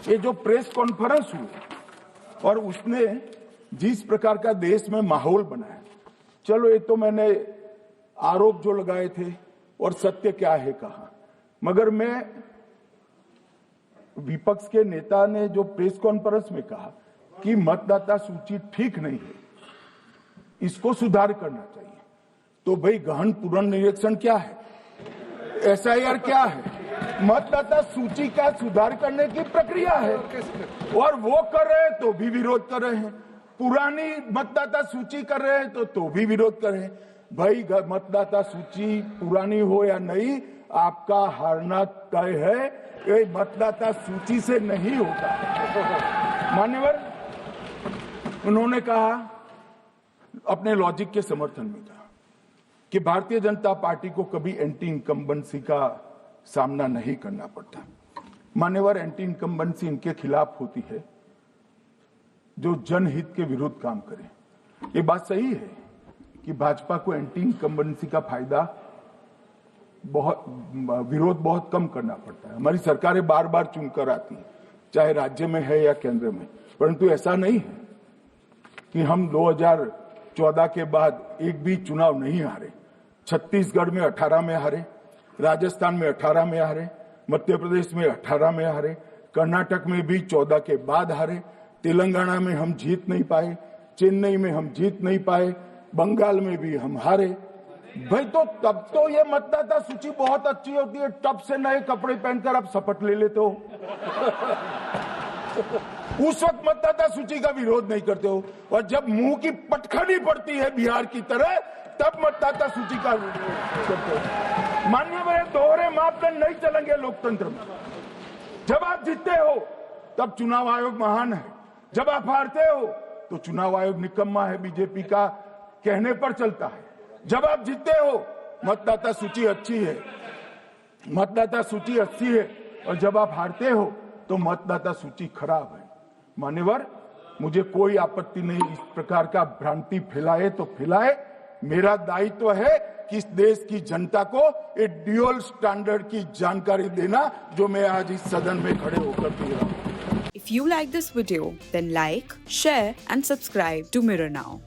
ये जो press conference हुई और उसने जिस प्रकार का देश में माहौल बनाया, चलो ये तो मैंने आरोप जो लगाए थे और सत्य क्या है कहा, मगर मैं विपक्ष के नेता ने जो प्रेस कॉन्फ्रेंस में कहा कि मतदाता सूची ठीक नहीं है, इसको सुधार करना चाहिए, तो भाई गहन पुनर्निरीक्षण क्या है, एसआईआर क्या है, मतदाता सूची का सुधार करने की प्रक्रिया है, और वो कर रहे हैं तो भी विरोध कर रहे हैं, पुरानी मतदाता सूची कर रहे हैं तो भी विरोध कर रहे हैं। भाई मतदाता सूची पुरानी हो या नहीं, आपका हारना तय है, ये मतदाता सूची से नहीं होता। मान्यवर, उन्होंने कहा अपने लॉजिक के समर्थन में कहा कि भारतीय जनता पार्टी को कभी एंटी इनकम्बेंसी का सामना नहीं करना पड़ता। मान्यवर, एंटी इनकम्बेंसी इनके खिलाफ होती है जो जनहित के विरुद्ध काम करे। ये बात सही है कि भाजपा को एंटी इनकम्बेंसी का फायदा विरोध बहुत कम करना पड़ता है। हमारी सरकारें बार बार चुनकर आती हैं, चाहे राज्य में है या केंद्र में, परंतु ऐसा नहीं है कि हम 2014 के बाद एक भी चुनाव नहीं हारे। छत्तीसगढ़ में 18 में हारे, राजस्थान में 18 में हारे, मध्य प्रदेश में 18 में हारे, कर्नाटक में भी 14 के बाद हारे, तेलंगाना में हम जीत नहीं पाए, चेन्नई में हम जीत नहीं पाए, बंगाल में भी हम हारे। भाई तो तब तो ये मतदाता सूची बहुत अच्छी होती है, टब से नए कपड़े पहनकर आप शपथ ले लेते हो। उस वक्त मतदाता सूची का विरोध नहीं करते हो, और जब मुंह की पटखनी पड़ती है बिहार की तरह, तब मतदाता सूची का विरोध करते हो। माननीय मेरे दोहरे मापदंड नहीं चलेंगे लोकतंत्र में। जब आप जीतते हो तब चुनाव आयोग महान है, जब आप हारते हो तो चुनाव आयोग निकम्मा है, बीजेपी का कहने पर चलता है। जब आप जीतते हो मतदाता सूची अच्छी है, मतदाता सूची अच्छी है, और जब आप हारते हो तो मतदाता सूची खराब है। मान्यवर, मुझे कोई आपत्ति नहीं, इस प्रकार का भ्रांति फैलाए तो फैलाए, मेरा दायित्व है कि इस देश की जनता को एक ड्यूअल स्टैंडर्ड की जानकारी देना, जो मैं आज इस सदन में खड़े होकर दे रहा हूं। If you like this video, then like, share and subscribe to Mirror Now.